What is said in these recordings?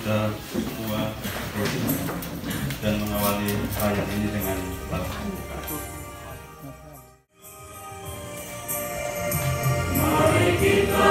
kita semua dan mengawali ayat ini dengan doa. Mari kita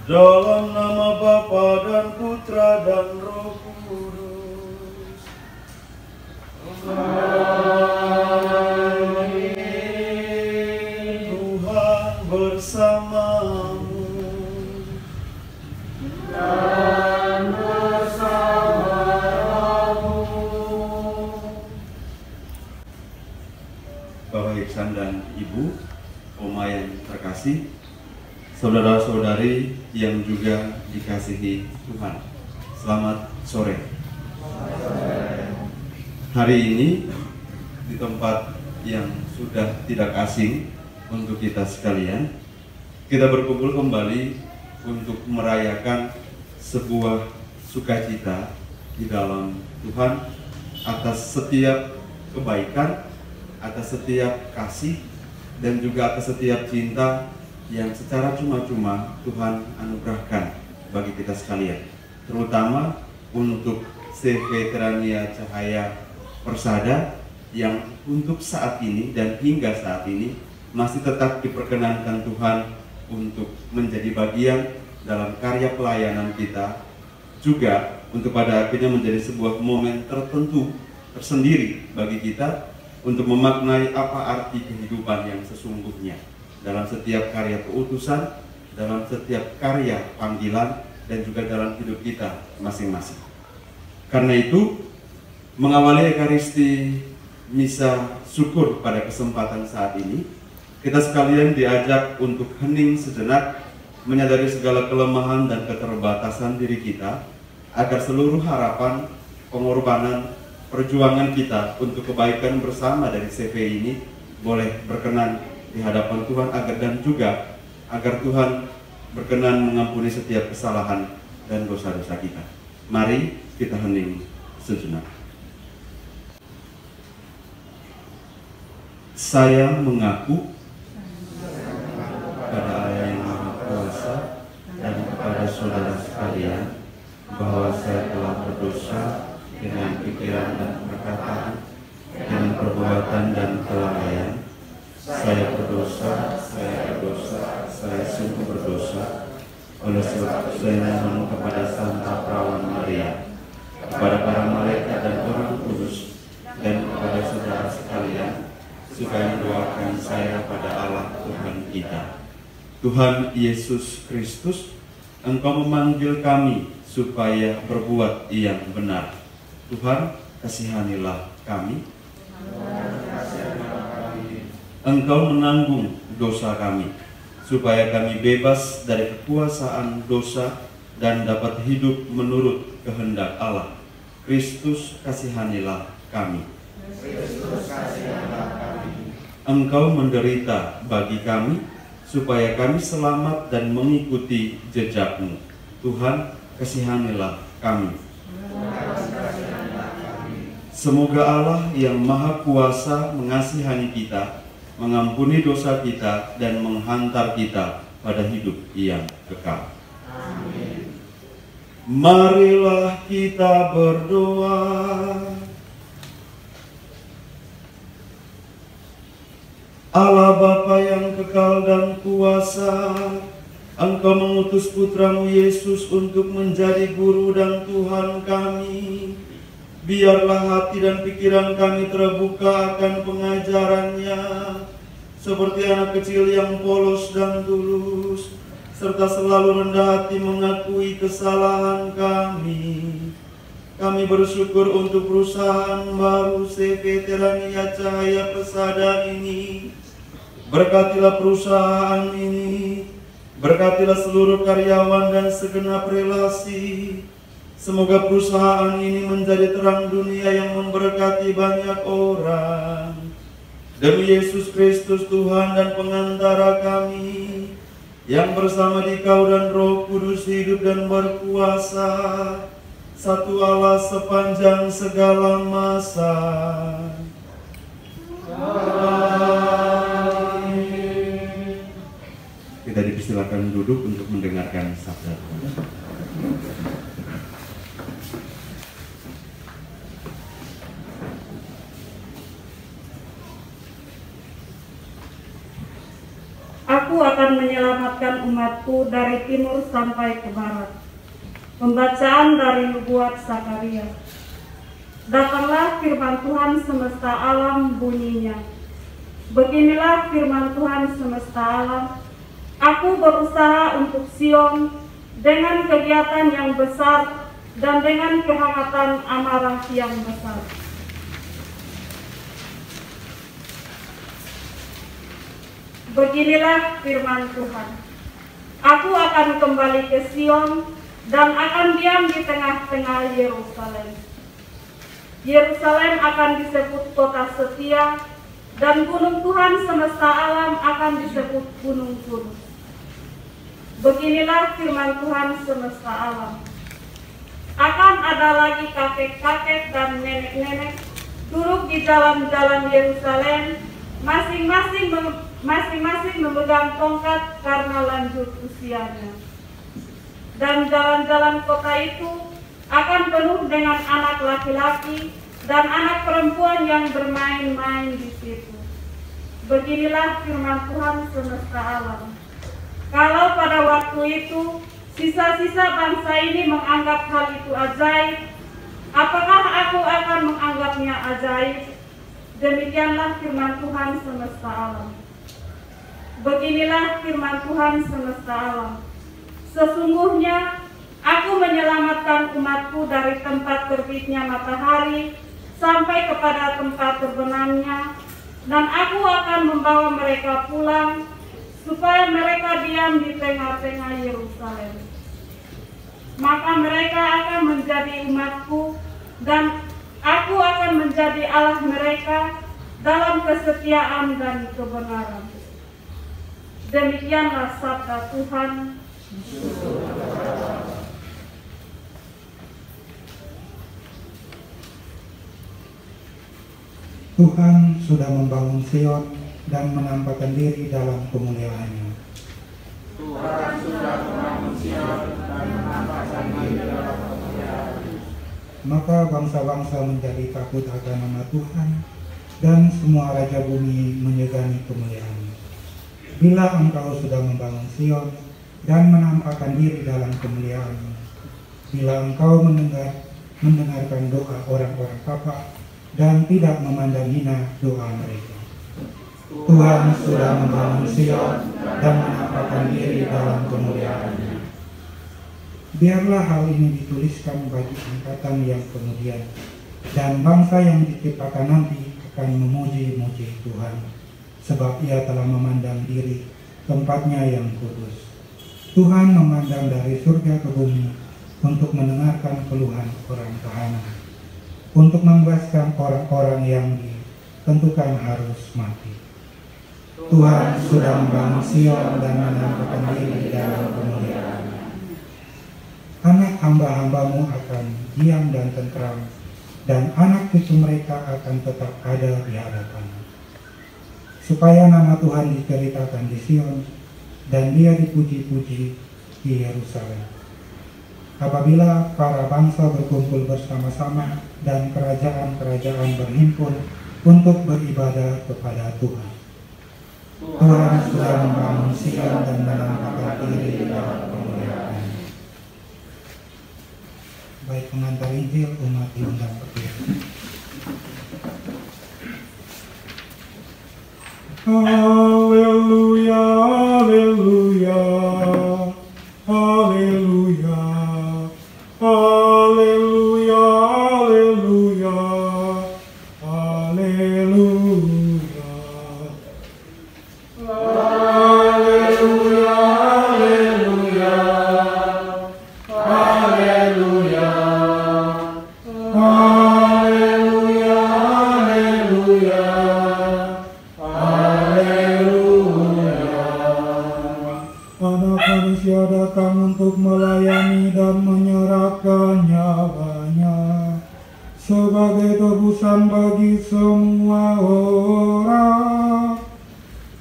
dalam nama Bapa dan Putra dan Roh Kudus. Amin. Tuhan bersamamu dan bersamamu. Bapak Iksan dan Ibu, Oma yang terkasih, saudara-saudari yang juga dikasihi Tuhan, selamat sore. Hari ini di tempat yang sudah tidak asing untuk kita sekalian, kita berkumpul kembali untuk merayakan sebuah sukacita di dalam Tuhan atas setiap kebaikan, atas setiap kasih, dan juga atas setiap cinta yang secara cuma-cuma Tuhan anugerahkan bagi kita sekalian, terutama untuk CV Terania Cahaya Persada yang untuk saat ini dan hingga saat ini masih tetap diperkenankan Tuhan untuk menjadi bagian dalam karya pelayanan kita, juga untuk pada akhirnya menjadi sebuah momen tertentu tersendiri bagi kita untuk memaknai apa arti kehidupan yang sesungguhnya dalam setiap karya keutusan, dalam setiap karya panggilan, dan juga dalam hidup kita masing-masing. Karena itu, mengawali Ekaristi Misa Syukur pada kesempatan saat ini, kita sekalian diajak untuk hening sejenak, menyadari segala kelemahan dan keterbatasan diri kita, agar seluruh harapan, pengorbanan, perjuangan kita untuk kebaikan bersama dari CV ini boleh berkenan di hadapan Tuhan, agar Tuhan berkenan mengampuni setiap kesalahan dan dosa-dosa kita. Mari kita hening sejenak. Saya mengaku kepada Allah yang Maha Kuasa dan kepada saudara sekalian bahwa saya telah berdosa dengan pikiran dan perkataan, dengan perbuatan dan kelalaian. Saya berdosa, saya sungguh berdosa. Oleh sebab itu saya memohon kepada Santa Perawan Maria, kepada para malaikat dan orang kudus, dan kepada saudara sekalian, supaya mendoakan saya pada Allah Tuhan kita. Tuhan Yesus Kristus, Engkau memanggil kami supaya berbuat yang benar. Tuhan, kasihanilah kami. Engkau menanggung dosa kami, supaya kami bebas dari kekuasaan dosa dan dapat hidup menurut kehendak Allah. Kristus, kasihanilah kami. Engkau menderita bagi kami, supaya kami selamat dan mengikuti jejak-Mu. Tuhan, kasihanilah kami. Semoga Allah yang Maha Kuasa mengasihani kita, mengampuni dosa kita, dan menghantar kita pada hidup yang kekal. Amin. Marilah kita berdoa. Allah Bapa yang kekal dan kuasa, Engkau mengutus Putramu Yesus untuk menjadi Guru dan Tuhan kami. Biarlah hati dan pikiran kami terbuka akan pengajarannya, seperti anak kecil yang polos dan tulus, serta selalu rendah hati mengakui kesalahan kami. Kami bersyukur untuk perusahaan baru CV Terania Cahaya Persada ini. Berkatilah perusahaan ini, berkatilah seluruh karyawan dan segenap relasi. Semoga perusahaan ini menjadi terang dunia yang memberkati banyak orang. Demi Yesus Kristus Tuhan dan pengantara kami, yang bersama Dikau dan Roh Kudus hidup dan berkuasa, satu Allah sepanjang segala masa. Kita dipersilakan duduk untuk mendengarkan sabda Tuhan. Aku akan menyelamatkan umatku dari timur sampai ke barat. Pembacaan dari Nubuat Zakaria. Datanglah firman Tuhan semesta alam bunyinya. Beginilah firman Tuhan semesta alam. Aku berusaha untuk Sion dengan kegiatan yang besar dan dengan kehangatan amarah yang besar. Beginilah firman Tuhan. Aku akan kembali ke Sion dan akan diam di tengah-tengah Yerusalem. Yerusalem akan disebut kota setia, dan gunung Tuhan semesta alam akan disebut gunung kudus. Beginilah firman Tuhan semesta alam. Akan ada lagi kakek-kakek dan nenek-nenek duduk di jalan-jalan Yerusalem, masing-masing memegang tongkat karena lanjut usianya. Dan jalan-jalan kota itu akan penuh dengan anak laki-laki dan anak perempuan yang bermain-main di situ. Beginilah firman Tuhan semesta alam. Kalau pada waktu itu sisa-sisa bangsa ini menganggap hal itu ajaib, apakah aku akan menganggapnya ajaib? Demikianlah firman Tuhan semesta alam. Beginilah firman Tuhan semesta alam. Sesungguhnya aku menyelamatkan umatku dari tempat terbitnya matahari sampai kepada tempat terbenamnya, dan aku akan membawa mereka pulang supaya mereka diam di tengah-tengah Yerusalem. Maka mereka akan menjadi umatku, dan aku akan menjadi Allah mereka dalam kesetiaan dan kebenaran. Demikianlah sabda Tuhan. Tuhan sudah membangun Sion dan menampakkan diri dalam kemuliaan-Nya. Tuhan sudah membangun Sion dan menampakkan diri dalam kemuliaan-Nya. Maka bangsa-bangsa menjadi takut akan nama Tuhan, dan semua raja bumi menyegani kemuliaan-Nya. Bila Engkau sudah membangun Sion dan menampakkan diri dalam kemuliaan-Nya, bila Engkau mendengarkan doa orang-orang papa dan tidak memandang hina doa mereka. Tuhan sudah membangun Sion dan menampakkan diri dalam kemuliaan-Nya. Biarlah hal ini dituliskan bagi angkatan yang kemudian, dan bangsa yang diciptakan nanti akan memuji-muji Tuhan, sebab Ia telah memandang diri tempatnya yang kudus. Tuhan memandang dari surga ke bumi untuk mendengarkan keluhan orang tahanan, untuk membebaskan orang-orang yang ditentukan harus mati. Tuhan sudah membangun Sion dan menampakkan diri dalam kemuliaan-Nya. Anak hamba-hambamu akan diam dan tentram, dan anak cucu mereka akan tetap ada di hadapan-Nya. supaya nama Tuhan diceritakan di Sion dan Dia dipuji-puji di Yerusalem. Apabila para bangsa berkumpul bersama-sama dan kerajaan-kerajaan berhimpun untuk beribadah kepada Tuhan. Tuhan sudah membangun Sion dan menampakkan diri dalam kemuliaan. Baik pengantar Injil, umat diundang berdiri. Haleluya, haleluya, haleluya, haleluya, haleluya, haleluya, haleluya, haleluya, haleluya, haleluya, haleluya. Anak manusia datang untuk melayani dan menyerahkan nyawanya sebagai tebusan bagi semua orang.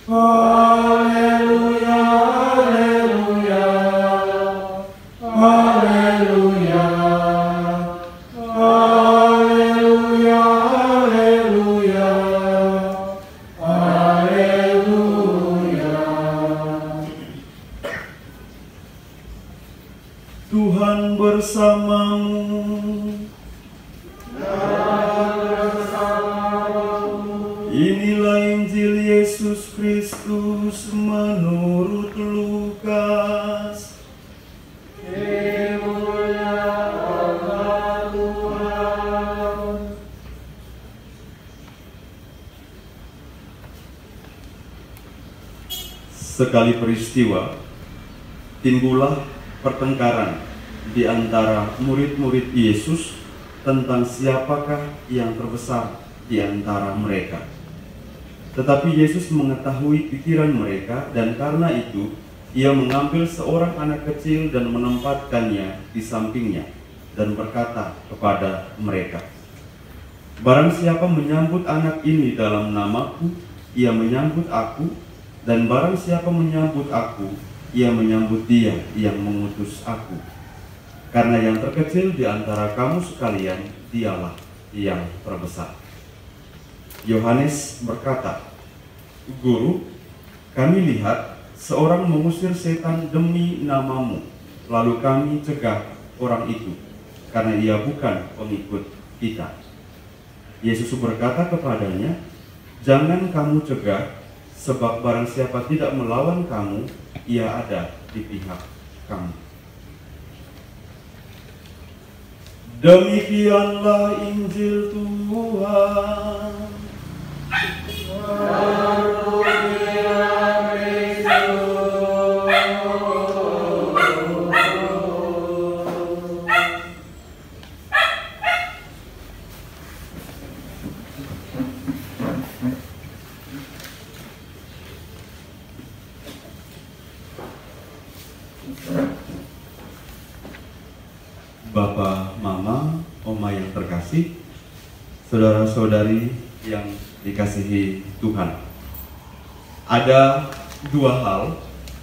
Haleluya, haleluya, haleluya, haleluya, haleluya, haleluya. Tuhan bersamamu. Inilah Injil Yesus Kristus menurut Lukas. Dimuliakanlah Tuhan. Sekali peristiwa, timbullah pertengkaran di antara murid-murid Yesus tentang siapakah yang terbesar di antara mereka. Tetapi Yesus mengetahui pikiran mereka, dan karena itu Ia mengambil seorang anak kecil dan menempatkannya di sampingnya dan berkata kepada mereka, "Barang siapa menyambut anak ini dalam namaku, ia menyambut aku, dan barang siapa menyambut aku, ia menyambut Dia yang mengutus aku. Karena yang terkecil di antara kamu sekalian, dialah yang terbesar." Yohanes berkata, "Guru, kami lihat seorang mengusir setan demi namamu, lalu kami cegah orang itu, karena ia bukan pengikut kita." Yesus berkata kepadanya, "Jangan kamu cegah, sebab barang siapa tidak melawan kamu, ia ada di pihak kamu." Demikianlah Injil Tuhan. Bapak, Mama, Oma yang terkasih, saudara-saudari yang dikasihi Tuhan. Ada dua hal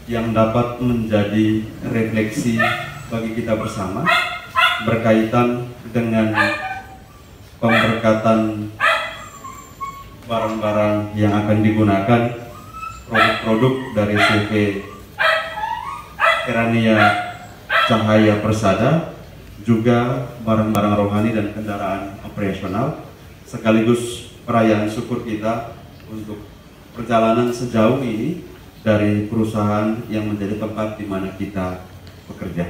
yang dapat menjadi refleksi bagi kita bersama berkaitan dengan pemberkatan barang-barang yang akan digunakan, produk-produk dari CV Kerania Cahaya Persada, juga barang-barang rohani dan kendaraan operasional, sekaligus perayaan syukur kita untuk perjalanan sejauh ini dari perusahaan yang menjadi tempat di mana kita bekerja.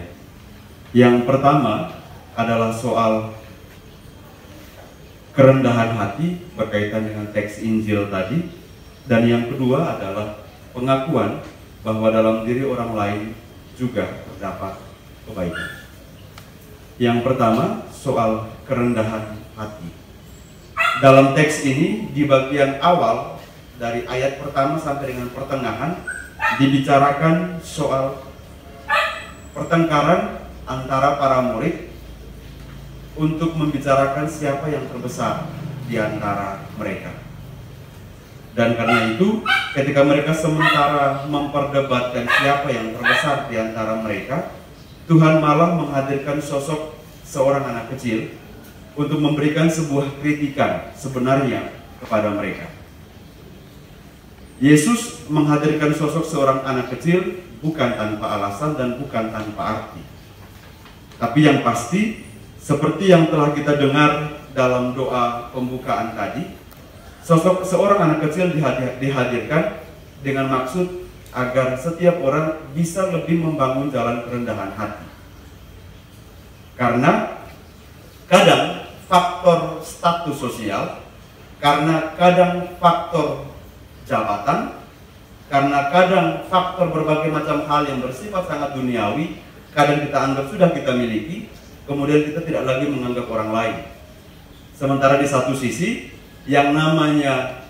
Yang pertama adalah soal kerendahan hati berkaitan dengan teks Injil tadi, dan yang kedua adalah pengakuan bahwa dalam diri orang lain juga terdapat kebaikan. Yang pertama, soal kerendahan hati. Dalam teks ini, di bagian awal dari ayat pertama sampai dengan pertengahan, dibicarakan soal pertengkaran antara para murid untuk membicarakan siapa yang terbesar di antara mereka. Dan karena itu, ketika mereka sementara memperdebatkan siapa yang terbesar di antara mereka, Tuhan malah menghadirkan sosok seorang anak kecil untuk memberikan sebuah kritikan sebenarnya kepada mereka. Yesus menghadirkan sosok seorang anak kecil bukan tanpa alasan dan bukan tanpa arti. Tapi yang pasti, seperti yang telah kita dengar dalam doa pembukaan tadi, sosok seorang anak kecil dihadirkan dengan maksud agar setiap orang bisa lebih membangun jalan kerendahan hati. Karena kadang faktor status sosial, karena kadang faktor jabatan, karena kadang faktor berbagai macam hal yang bersifat sangat duniawi, kadang kita anggap sudah kita miliki, kemudian kita tidak lagi menganggap orang lain. Sementara di satu sisi, yang namanya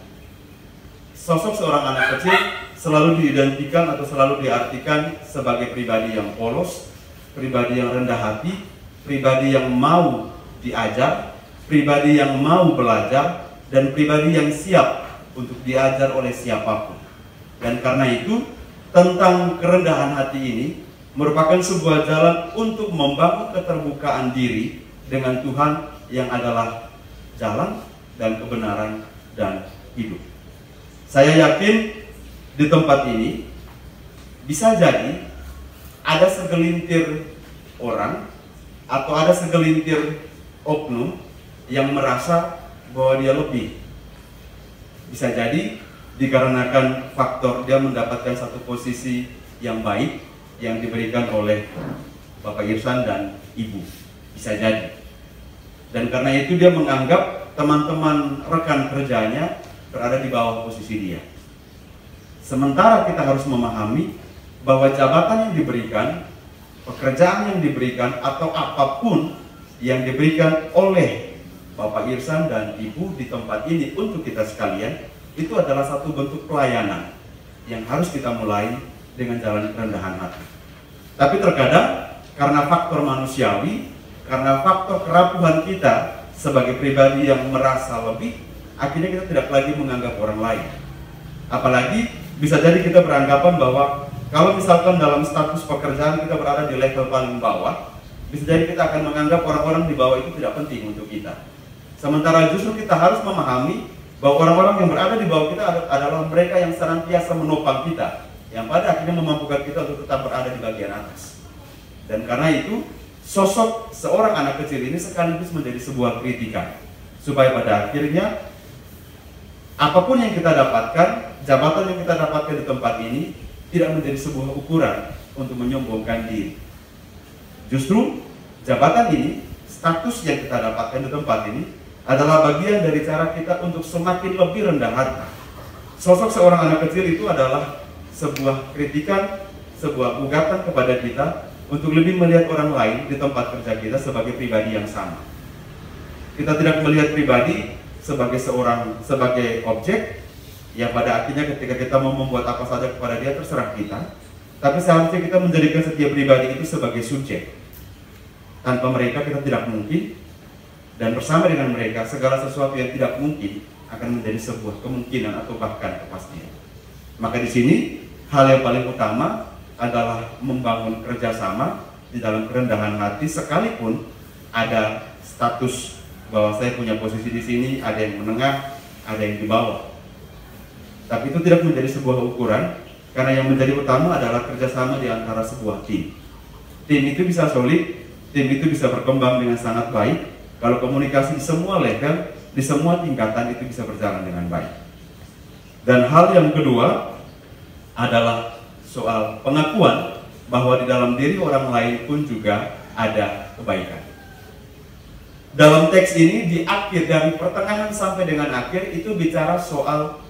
sosok seorang anak kecil selalu diidentikan atau selalu diartikan sebagai pribadi yang polos, pribadi yang rendah hati, pribadi yang mau diajar, pribadi yang mau belajar, dan pribadi yang siap untuk diajar oleh siapapun. Dan karena itu, tentang kerendahan hati ini merupakan sebuah jalan untuk membangun keterbukaan diri dengan Tuhan yang adalah jalan dan kebenaran dan hidup. Saya yakin di tempat ini bisa jadi ada segelintir orang atau ada segelintir oknum yang merasa bahwa dia lebih. Bisa jadi dikarenakan faktor dia mendapatkan satu posisi yang baik yang diberikan oleh Bapak Irsan dan Ibu. Bisa jadi. Dan karena itu dia menganggap teman-teman rekan kerjanya berada di bawah posisi dia. Sementara kita harus memahami bahwa jabatan yang diberikan, pekerjaan yang diberikan, atau apapun yang diberikan oleh Bapak Irsan dan Ibu di tempat ini untuk kita sekalian, itu adalah satu bentuk pelayanan yang harus kita mulai dengan jalan kerendahan hati. Tapi terkadang karena faktor manusiawi, karena faktor kerapuhan kita sebagai pribadi yang merasa lebih, akhirnya kita tidak lagi menganggap orang lain. Apalagi bisa jadi kita beranggapan bahwa kalau misalkan dalam status pekerjaan kita berada di level paling bawah, bisa jadi kita akan menganggap orang-orang di bawah itu tidak penting untuk kita. Sementara justru kita harus memahami bahwa orang-orang yang berada di bawah kita adalah mereka yang senantiasa menopang kita, yang pada akhirnya memampukan kita untuk tetap berada di bagian atas. Dan karena itu, sosok seorang anak kecil ini sekaligus menjadi sebuah kritikan, supaya pada akhirnya apapun yang kita dapatkan, jabatan yang kita dapatkan di tempat ini tidak menjadi sebuah ukuran untuk menyombongkan diri. Justru jabatan ini, status yang kita dapatkan di tempat ini adalah bagian dari cara kita untuk semakin lebih rendah hati. Sosok seorang anak kecil itu adalah sebuah kritikan, sebuah gugatan kepada kita untuk lebih melihat orang lain di tempat kerja kita sebagai pribadi yang sama. Kita tidak melihat pribadi sebagai objek yang pada akhirnya ketika kita mau membuat apa saja kepada dia terserah kita, tapi seharusnya kita menjadikan setiap pribadi itu sebagai subjek. Tanpa mereka kita tidak mungkin, dan bersama dengan mereka segala sesuatu yang tidak mungkin akan menjadi sebuah kemungkinan atau bahkan kepastian. Maka di sini hal yang paling utama adalah membangun kerjasama di dalam kerendahan hati, sekalipun ada status bahwa saya punya posisi di sini, ada yang menengah, ada yang di bawah. Tapi itu tidak menjadi sebuah ukuran, karena yang menjadi utama adalah kerjasama di antara sebuah tim. Tim itu bisa solid, tim itu bisa berkembang dengan sangat baik kalau komunikasi di semua level, di semua tingkatan itu bisa berjalan dengan baik. Dan hal yang kedua adalah soal pengakuan bahwa di dalam diri orang lain pun juga ada kebaikan. Dalam teks ini di akhir, dari pertengahan sampai dengan akhir, itu bicara soal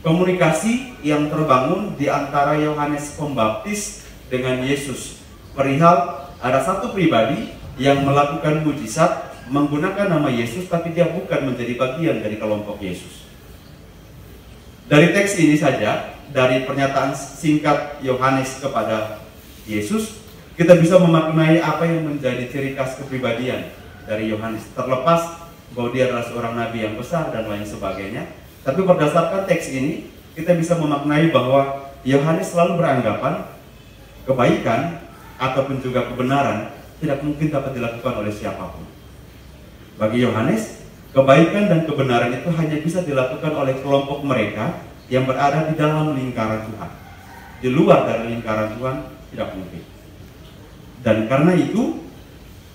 komunikasi yang terbangun di antara Yohanes Pembaptis dengan Yesus. Perihal ada satu pribadi yang melakukan mujizat menggunakan nama Yesus, tapi dia bukan menjadi bagian dari kelompok Yesus. Dari teks ini saja, dari pernyataan singkat Yohanes kepada Yesus, kita bisa memaknai apa yang menjadi ciri khas kepribadian dari Yohanes. Terlepas bahwa dia adalah seorang nabi yang besar dan lain sebagainya, Tapi berdasarkan teks ini, kita bisa memaknai bahwa Yohanes selalu beranggapan kebaikan ataupun juga kebenaran tidak mungkin dapat dilakukan oleh siapapun. Bagi Yohanes, kebaikan dan kebenaran itu hanya bisa dilakukan oleh kelompok mereka yang berada di dalam lingkaran Tuhan. Di luar dari lingkaran Tuhan tidak mungkin. Dan karena itu,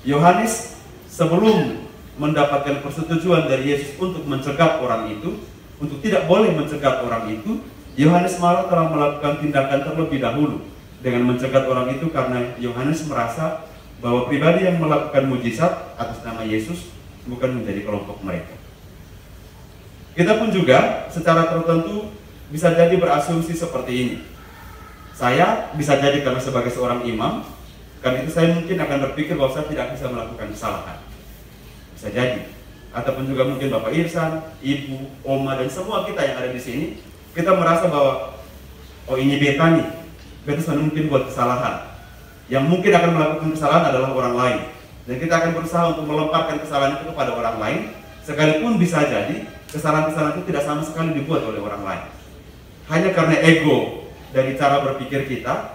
Yohanes sebelum mendapatkan persetujuan dari Yesus untuk mencegat orang itu, untuk tidak boleh mencegat orang itu, Yohanes malah telah melakukan tindakan terlebih dahulu dengan mencegat orang itu, karena Yohanes merasa bahwa pribadi yang melakukan mujizat atas nama Yesus bukan menjadi kelompok mereka. Kita pun juga secara tertentu bisa jadi berasumsi seperti ini. Saya bisa jadi karena sebagai seorang imam, karena itu saya mungkin akan berpikir bahwa saya tidak bisa melakukan kesalahan. Bisa jadi. Ataupun juga mungkin Bapak Irsan, Ibu, Oma, dan semua kita yang ada di sini, kita merasa bahwa oh ini beta nih, beta sebenarnya mungkin buat kesalahan. Yang mungkin akan melakukan kesalahan adalah orang lain. Dan kita akan berusaha untuk melemparkan kesalahan itu kepada orang lain, sekalipun bisa jadi kesalahan-kesalahan itu tidak sama sekali dibuat oleh orang lain. Hanya karena ego dari cara berpikir kita,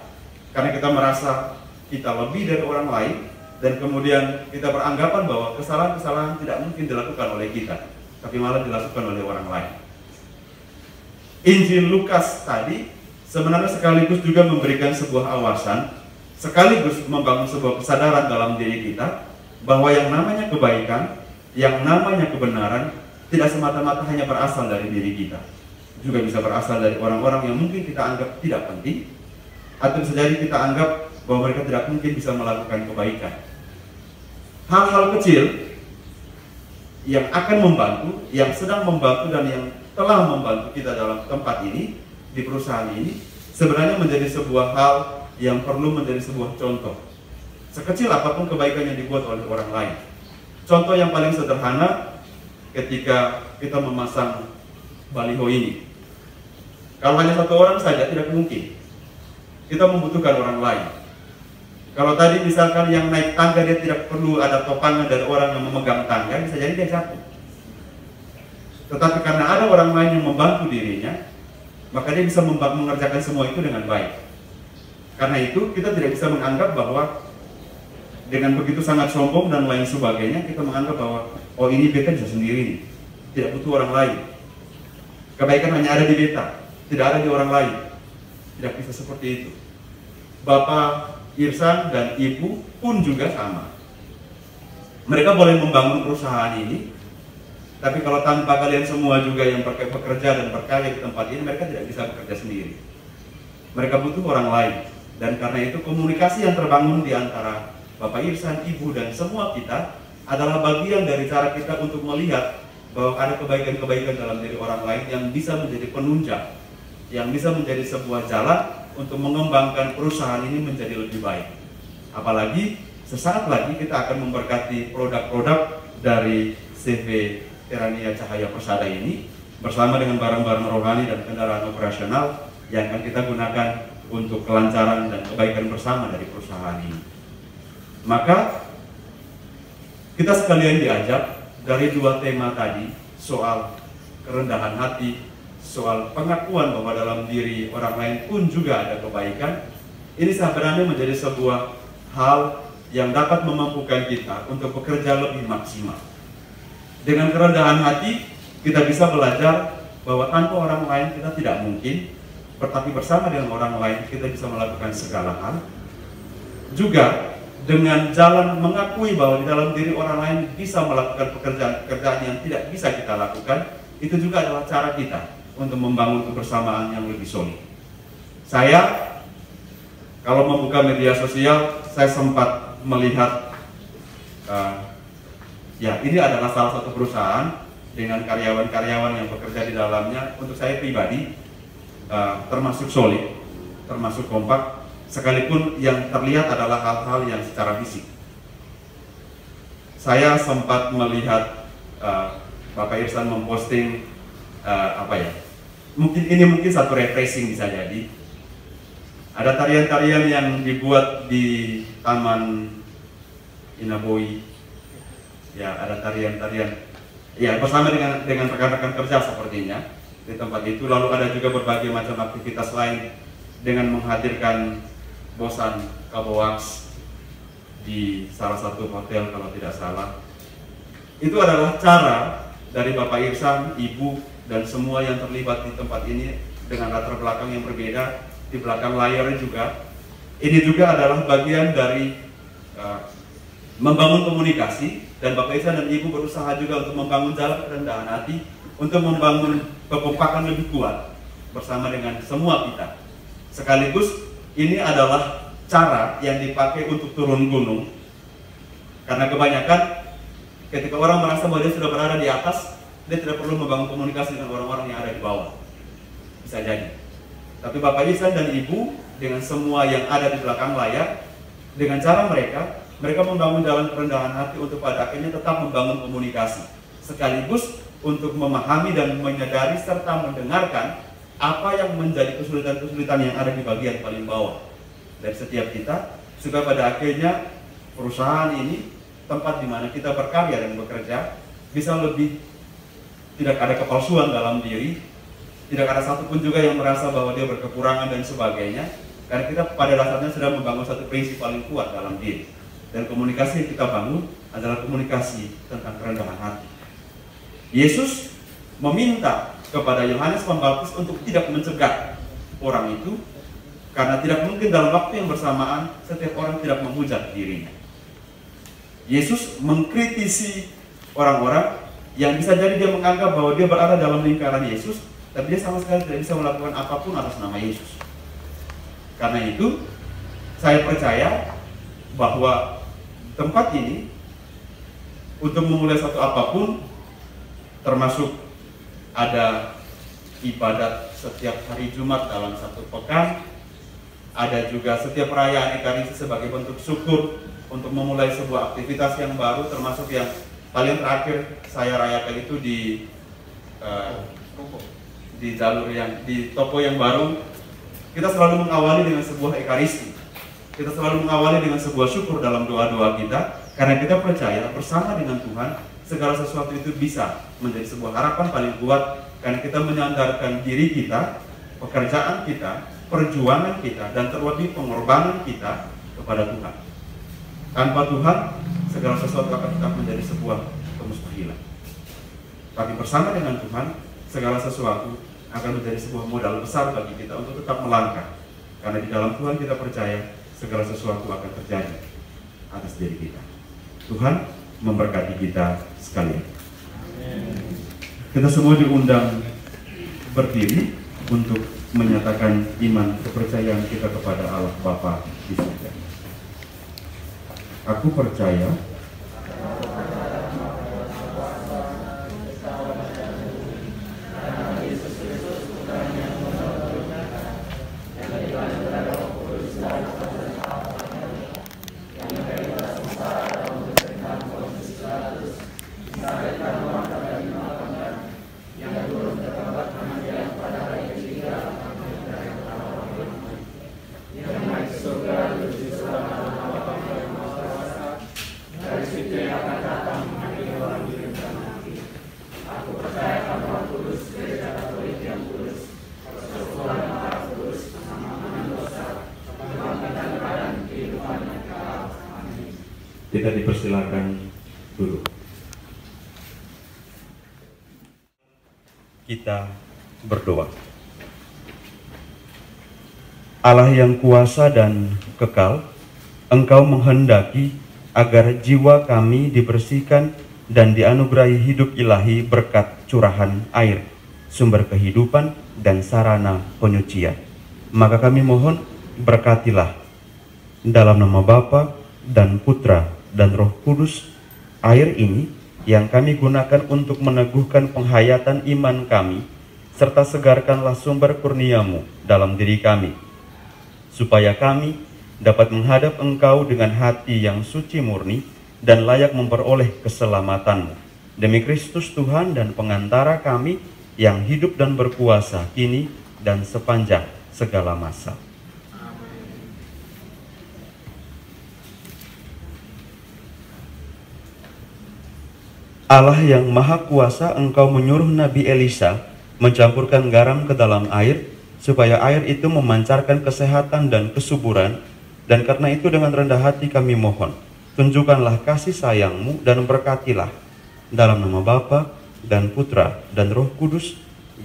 karena kita merasa kita lebih dari orang lain, dan kemudian kita beranggapan bahwa kesalahan-kesalahan tidak mungkin dilakukan oleh kita, tapi malah dilakukan oleh orang lain. Injil Lukas tadi sebenarnya sekaligus juga memberikan sebuah awasan, sekaligus membangun sebuah kesadaran dalam diri kita bahwa yang namanya kebaikan, yang namanya kebenaran tidak semata-mata hanya berasal dari diri kita, juga bisa berasal dari orang-orang yang mungkin kita anggap tidak penting, atau bisa jadi kita anggap bahwa mereka tidak mungkin bisa melakukan kebaikan. Hal-hal kecil yang akan membantu, yang sedang membantu, dan yang telah membantu kita dalam tempat ini, di perusahaan ini, sebenarnya menjadi sebuah hal yang perlu menjadi sebuah contoh. Sekecil apapun kebaikan yang dibuat oleh orang lain. Contoh yang paling sederhana ketika kita memasang baliho ini. Kalau hanya satu orang saja tidak mungkin. Kita membutuhkan orang lain. Kalau tadi misalkan yang naik tangga dia tidak perlu ada topangan dari orang yang memegang tangga, bisa jadi dia jatuh. Tetapi karena ada orang lain yang membantu dirinya, maka dia bisa mengerjakan semua itu dengan baik. Karena itu kita tidak bisa menganggap bahwa dengan begitu sangat sombong dan lain sebagainya, kita menganggap bahwa oh ini beta bisa sendiri nih, tidak butuh orang lain. Kebaikan hanya ada di beta, tidak ada di orang lain. Tidak bisa seperti itu. Bapak Irsan dan Ibu pun juga sama. Mereka boleh membangun perusahaan ini, tapi kalau tanpa kalian semua juga yang bekerja dan berkarya di tempat ini, mereka tidak bisa bekerja sendiri. Mereka butuh orang lain. Dan karena itu komunikasi yang terbangun di antara Bapak Irsan, Ibu, dan semua kita adalah bagian dari cara kita untuk melihat bahwa ada kebaikan-kebaikan dalam diri orang lain yang bisa menjadi penunjang, yang bisa menjadi sebuah jalan untuk mengembangkan perusahaan ini menjadi lebih baik. Apalagi sesaat lagi kita akan memberkati produk-produk dari CV Terania Cahaya Persada ini bersama dengan barang-barang rohani dan kendaraan operasional yang akan kita gunakan untuk kelancaran dan kebaikan bersama dari perusahaan ini. Maka kita sekalian diajak dari dua tema tadi, soal kerendahan hati, soal pengakuan bahwa dalam diri orang lain pun juga ada kebaikan. Ini sebenarnya menjadi sebuah hal yang dapat memampukan kita untuk bekerja lebih maksimal. Dengan kerendahan hati, kita bisa belajar bahwa tanpa orang lain kita tidak mungkin, tetapi bersama dengan orang lain kita bisa melakukan segala hal. Juga dengan jalan mengakui bahwa di dalam diri orang lain bisa melakukan pekerjaan-pekerjaan yang tidak bisa kita lakukan, itu juga adalah cara kita untuk membangun kebersamaan yang lebih solid. Saya, kalau membuka media sosial, saya sempat melihat, ya ini adalah salah satu perusahaan dengan karyawan-karyawan yang bekerja di dalamnya. Untuk saya pribadi, termasuk solid, termasuk kompak, sekalipun yang terlihat adalah hal-hal yang secara fisik. Saya sempat melihat Bapak Irsan memposting mungkin satu refreshing bisa jadi. Ada tarian-tarian yang dibuat di Taman Inaboi. Ya, ada tarian-tarian. Ya, bersama dengan rekan-rekan kerja sepertinya. di tempat itu. Lalu ada juga berbagai macam aktivitas lain dengan menghadirkan bosan kabowaks di salah satu hotel kalau tidak salah. Itu adalah cara dari Bapak Irsan, Ibu, dan semua yang terlibat di tempat ini dengan latar belakang yang berbeda. Di belakang layarnya juga, ini juga adalah bagian dari membangun komunikasi, dan Bapak Irsan dan Ibu berusaha juga untuk membangun jalan kerendahan hati, untuk membangun kekompakan lebih kuat bersama dengan semua kita. Sekaligus ini adalah cara yang dipakai untuk turun gunung, karena kebanyakan ketika orang merasa bahwa dia sudah berada di atas, dia tidak perlu membangun komunikasi dengan orang-orang yang ada di bawah. Bisa jadi. Tapi Bapak Irsan dan Ibu dengan semua yang ada di belakang layar, dengan cara mereka membangun jalan kerendahan hati untuk pada akhirnya tetap membangun komunikasi, sekaligus untuk memahami dan menyadari serta mendengarkan apa yang menjadi kesulitan-kesulitan yang ada di bagian paling bawah dari setiap kita, supaya pada akhirnya perusahaan ini, tempat di mana kita berkarya dan bekerja, bisa lebih tidak ada kepalsuan dalam diri. Tidak ada satupun juga yang merasa bahwa dia berkekurangan dan sebagainya, karena kita pada dasarnya sudah membangun satu prinsip paling kuat dalam diri. Dan komunikasi yang kita bangun adalah komunikasi tentang kerendahan hati. Yesus meminta kepada Yohanes Pembaptis untuk tidak mencegah orang itu, karena tidak mungkin dalam waktu yang bersamaan setiap orang tidak menghujat dirinya. Yesus mengkritisi orang-orang yang bisa jadi dia menganggap bahwa dia berada dalam lingkaran Yesus, tapi dia sama sekali tidak bisa melakukan apapun atas nama Yesus. Karena itu, saya percaya bahwa tempat ini untuk memulai satu apapun, termasuk ada ibadat setiap hari Jumat dalam satu pekan, ada juga setiap perayaan Ekaristi sebagai bentuk syukur untuk memulai sebuah aktivitas yang baru, termasuk yang paling terakhir saya rayakan itu di jalur yang di toko yang baru. Kita selalu mengawali dengan sebuah Ekaristi, kita selalu mengawali dengan sebuah syukur dalam doa-doa kita, karena kita percaya bersama dengan Tuhan segala sesuatu itu bisa menjadi sebuah harapan paling kuat, karena kita menyandarkan diri kita, pekerjaan kita, perjuangan kita, dan terlebih pengorbanan kita kepada Tuhan. Tanpa Tuhan segala sesuatu akan tetap menjadi sebuah kemustahilan, tapi bersama dengan Tuhan segala sesuatu akan menjadi sebuah modal besar bagi kita untuk tetap melangkah, karena di dalam Tuhan kita percaya segala sesuatu akan terjadi atas diri kita. Tuhan memberkati kita sekalian. Kita semua diundang berdiri untuk menyatakan iman kepercayaan kita kepada Allah Bapa di surga. Aku percaya kita dipersilakan dulu. Kita berdoa. Allah yang kuasa dan kekal, Engkau menghendaki agar jiwa kami dibersihkan dan dianugerahi hidup ilahi berkat curahan air, sumber kehidupan dan sarana penyucian. Maka kami mohon berkatilah dalam nama Bapa dan Putra dan Roh Kudus air ini yang kami gunakan untuk meneguhkan penghayatan iman kami, serta segarkanlah sumber kurnia-Mu dalam diri kami, supaya kami dapat menghadap Engkau dengan hati yang suci murni dan layak memperoleh keselamatan-Mu. Demi Kristus Tuhan dan pengantara kami yang hidup dan berkuasa kini dan sepanjang segala masa. Allah yang Maha Kuasa, Engkau menyuruh Nabi Elisa mencampurkan garam ke dalam air, supaya air itu memancarkan kesehatan dan kesuburan. Dan karena itu dengan rendah hati kami mohon, tunjukkanlah kasih sayang-Mu dan berkatilah dalam nama Bapa dan Putra dan Roh Kudus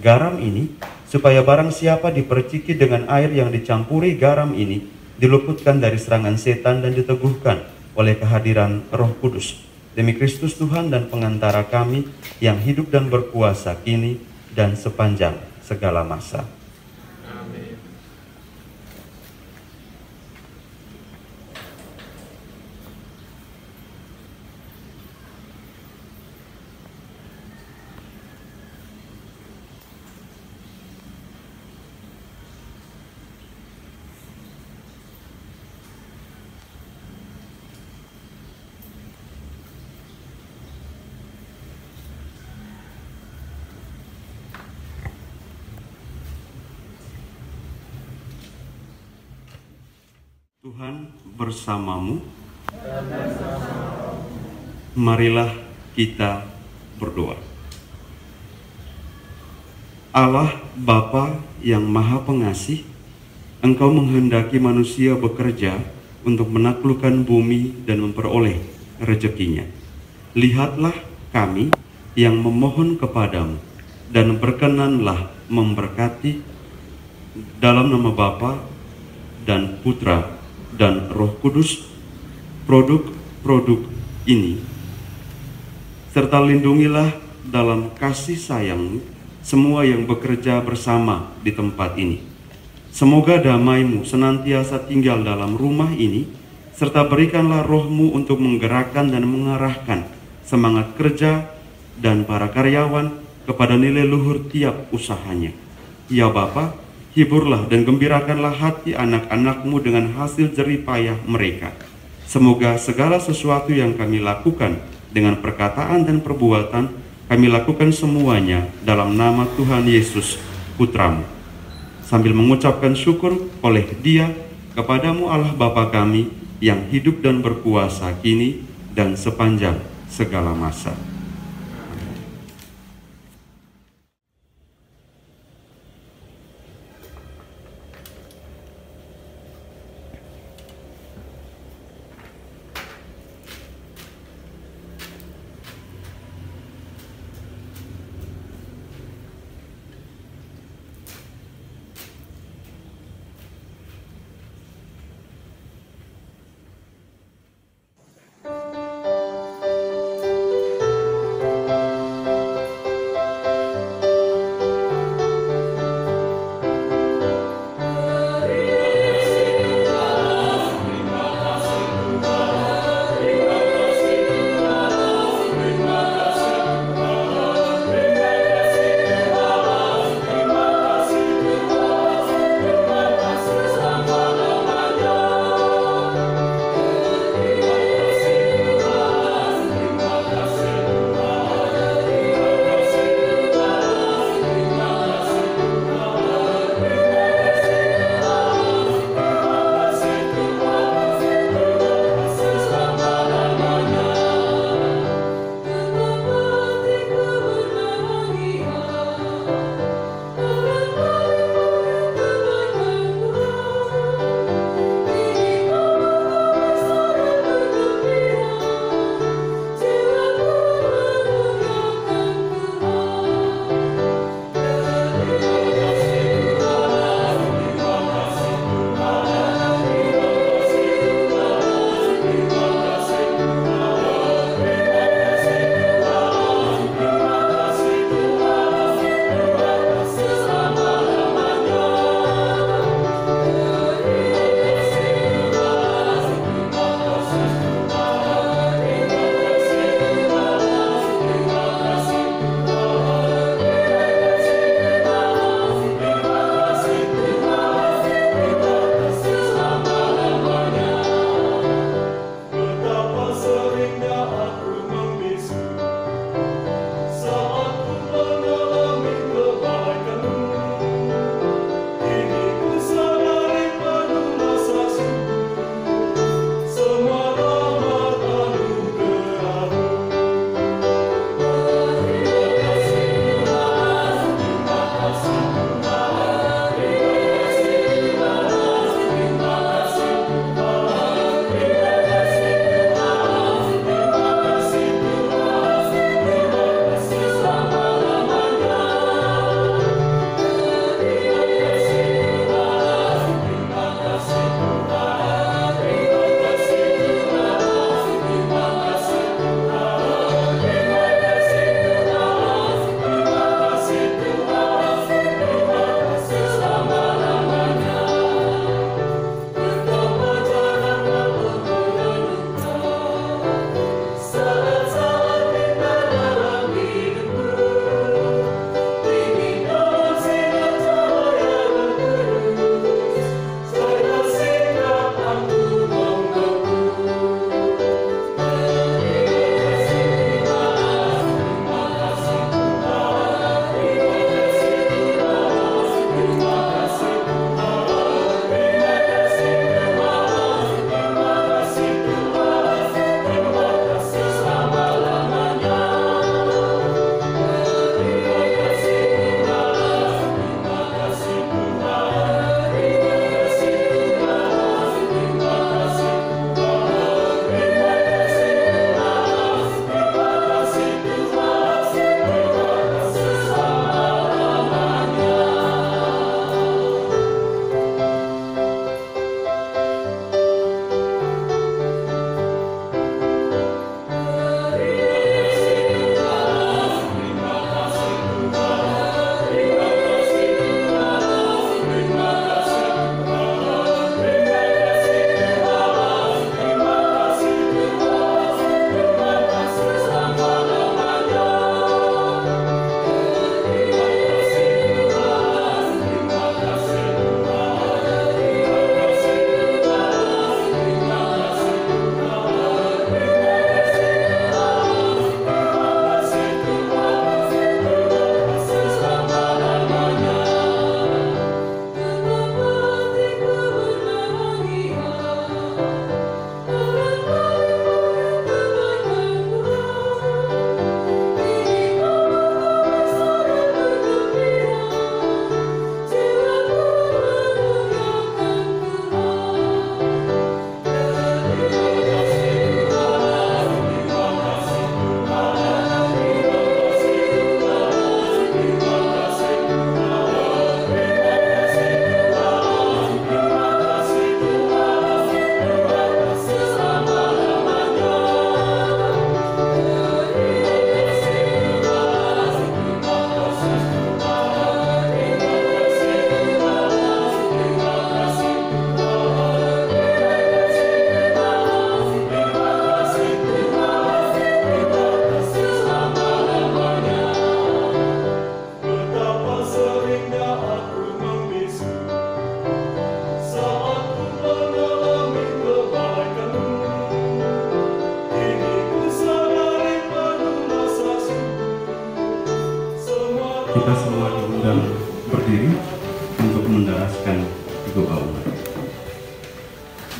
garam ini, supaya barang siapa diperciki dengan air yang dicampuri garam ini, diluputkan dari serangan setan dan diteguhkan oleh kehadiran Roh Kudus. Demi Kristus Tuhan dan pengantara kami yang hidup dan berkuasa kini dan sepanjang segala masa. Tuhan bersamamu. Marilah kita berdoa. Allah Bapa yang Maha Pengasih, Engkau menghendaki manusia bekerja untuk menaklukkan bumi dan memperoleh rezekinya. Lihatlah kami yang memohon kepadamu, dan berkenanlah memberkati dalam nama Bapa dan Putra dan Roh Kudus produk-produk ini, serta lindungilah dalam kasih sayang-Mu semua yang bekerja bersama di tempat ini. Semoga damai-Mu senantiasa tinggal dalam rumah ini, serta berikanlah Roh-Mu untuk menggerakkan dan mengarahkan semangat kerja dan para karyawan kepada nilai luhur tiap usahanya. Ya Bapa, hiburlah dan gembirakanlah hati anak-anak-Mu dengan hasil jerih payah mereka. Semoga segala sesuatu yang kami lakukan dengan perkataan dan perbuatan, kami lakukan semuanya dalam nama Tuhan Yesus, Putra-Mu. Sambil mengucapkan syukur oleh Dia kepadamu Allah Bapa kami yang hidup dan berkuasa kini dan sepanjang segala masa.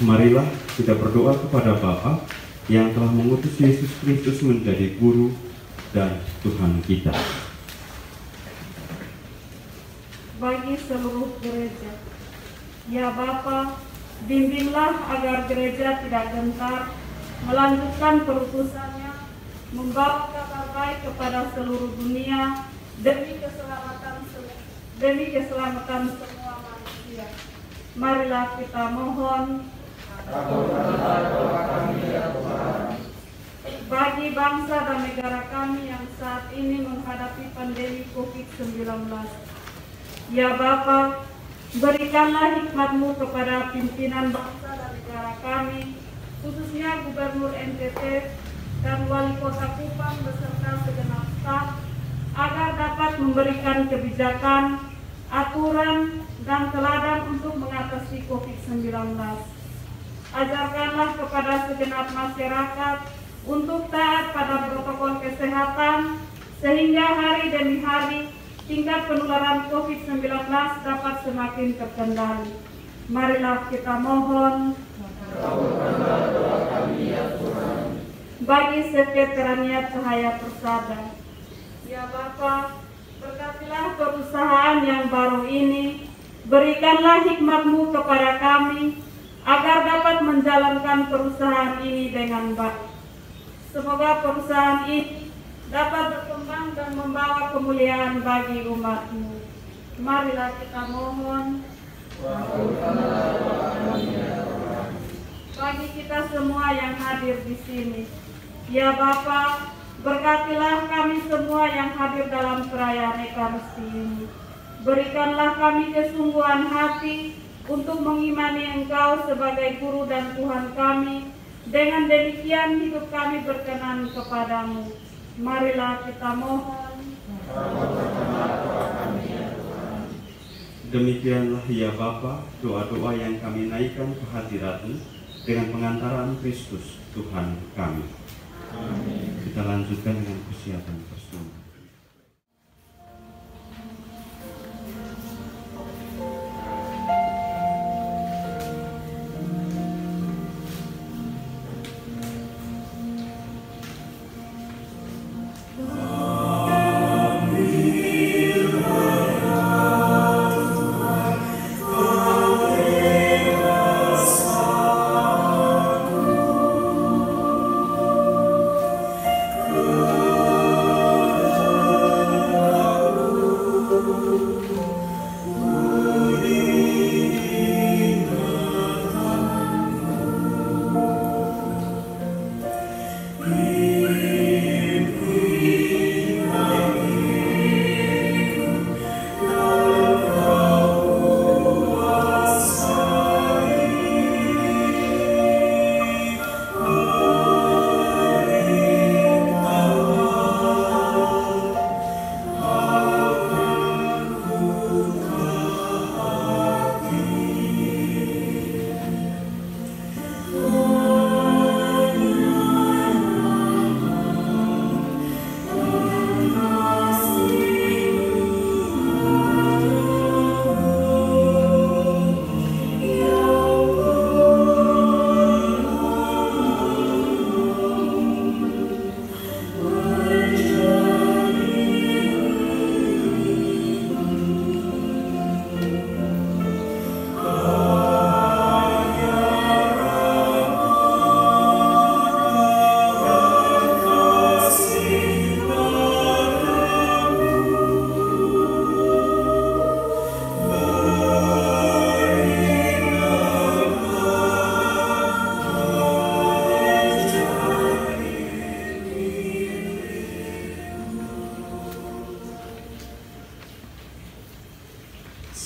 Marilah kita berdoa kepada Bapa yang telah mengutus Yesus Kristus menjadi Guru dan Tuhan kita. Bagi seluruh gereja, ya Bapa, bimbinglah agar gereja tidak gentar melanjutkan perutusannya, membawa kabar baik kepada seluruh dunia demi keselamatan semua manusia. Marilah kita mohon. Bagi bangsa dan negara kami yang saat ini menghadapi pandemi COVID-19, ya Bapa, berikanlah hikmat-Mu kepada pimpinan bangsa dan negara kami, khususnya Gubernur NTT dan Wali Kota Kupang beserta segenap staf, agar dapat memberikan kebijakan, aturan, dan teladan untuk mengatasi COVID-19. Ajarkanlah kepada segenap masyarakat untuk taat pada protokol kesehatan, sehingga hari demi hari tingkat penularan COVID-19 dapat semakin terkendali. Marilah kita mohon. Bagi Sekretariat Cahaya Persada, ya Bapa, berkatilah perusahaan yang baru ini, berikanlah hikmat-Mu kepada kami, agar dapat menjalankan perusahaan ini dengan baik. Semoga perusahaan ini dapat berkembang dan membawa kemuliaan bagi umat-Mu. Marilah kita mohon. Bagi kita semua yang hadir di sini, ya Bapa, berkatilah kami semua yang hadir dalam perayaan Ekaristi ini. Berikanlah kami kesungguhan hati untuk mengimani Engkau sebagai Guru dan Tuhan kami. Dengan demikian hidup kami berkenan kepadamu. Marilah kita mohon. Demikianlah ya Bapa, doa-doa yang kami naikkan ke hadirat-Mu dengan pengantaran Kristus Tuhan kami. Amin. Kita lanjutkan dengan persiapan bersama.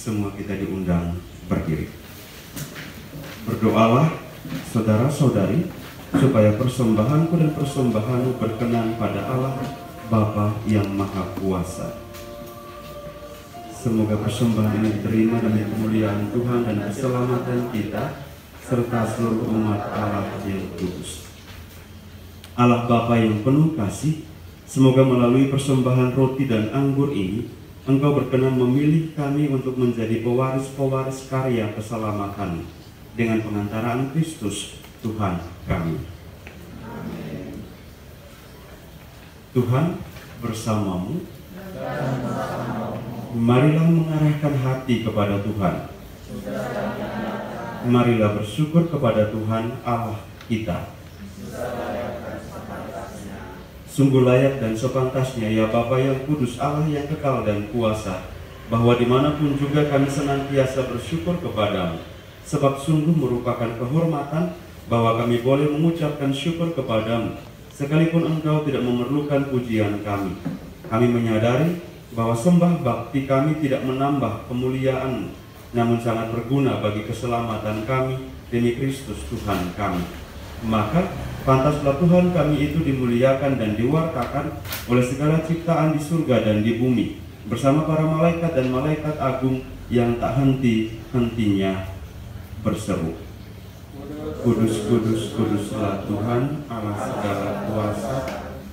Semua kita diundang berdiri. Berdoalah saudara-saudari, supaya persembahanku dan persembahanmu berkenan pada Allah Bapa yang Maha Kuasa. Semoga persembahan ini diterima demi kemuliaan Tuhan dan keselamatan kita, serta seluruh umat Allah yang kudus. Allah Bapa yang penuh kasih, semoga melalui persembahan roti dan anggur ini, Engkau berkenan memilih kami untuk menjadi pewaris-pewaris karya keselamatan dengan pengantaraan Kristus Tuhan kami. Tuhan bersamamu. Marilah mengarahkan hati kepada Tuhan. Marilah bersyukur kepada Tuhan Allah kita. Sungguh layak dan sepantasnya ya Bapa yang kudus, Allah yang kekal dan kuasa, bahwa dimanapun juga kami senantiasa bersyukur kepadamu, sebab sungguh merupakan kehormatan bahwa kami boleh mengucapkan syukur kepadamu, sekalipun Engkau tidak memerlukan pujian kami. Kami menyadari bahwa sembah bakti kami tidak menambah kemuliaan, namun sangat berguna bagi keselamatan kami demi Kristus Tuhan kami. Maka pantaslah Tuhan kami itu dimuliakan dan diwartakan oleh segala ciptaan di surga dan di bumi, bersama para malaikat dan malaikat agung yang tak henti-hentinya berseru, Kudus, kudus, kuduslah Tuhan Allah segala kuasa,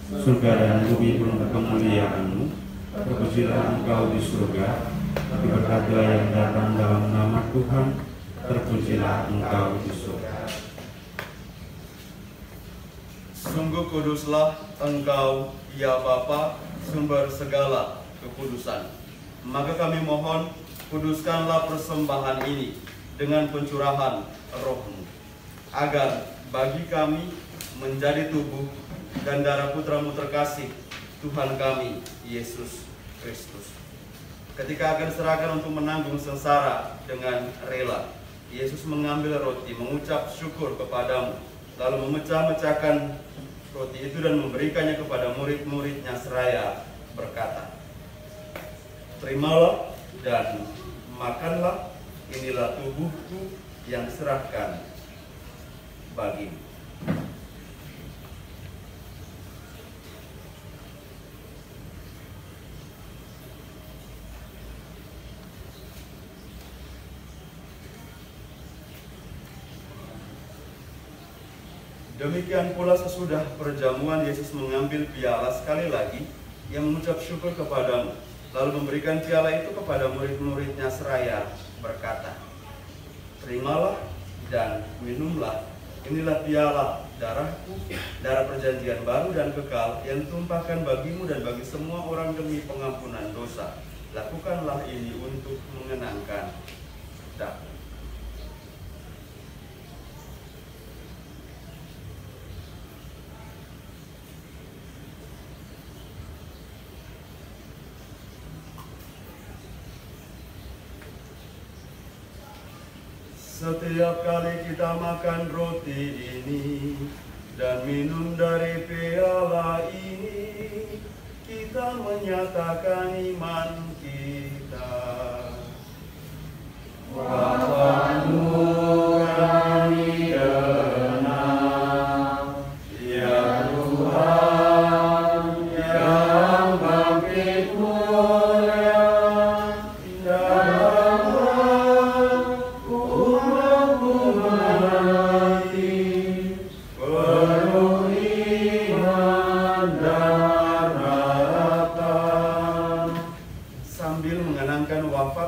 surga dan bumi penuh kemuliaan-Mu. Terpujilah Engkau di surga, diberkatilah yang datang dalam nama Tuhan, terpujilah Engkau di surga. Sungguh kuduslah Engkau, ya Bapa, sumber segala kekudusan. Maka kami mohon, kuduskanlah persembahan ini dengan pencurahan Roh-Mu, agar bagi kami menjadi tubuh dan darah Putra-Mu terkasih, Tuhan kami, Yesus Kristus. Ketika akan serahkan untuk menanggung sengsara dengan rela, Yesus mengambil roti, mengucap syukur kepadamu, lalu memecah-mecahkan roti itu dan memberikannya kepada murid-muridnya seraya berkata, Terimalah dan makanlah, inilah tubuhku yang diserahkan bagimu. Demikian pula sesudah perjamuan, Yesus mengambil piala sekali lagi, yang mengucap syukur kepadamu, lalu memberikan piala itu kepada murid-muridnya seraya berkata, Terimalah dan minumlah, inilah piala darahku, darah perjanjian baru dan kekal, yang ditumpahkan bagimu dan bagi semua orang demi pengampunan dosa. Lakukanlah ini untuk mengenangkan aku. Setiap kali kita makan roti ini dan minum dari piala ini, kita menyatakan iman kita. Bapa-Mu kami kenal, ya Tuhan yang bangkit mulia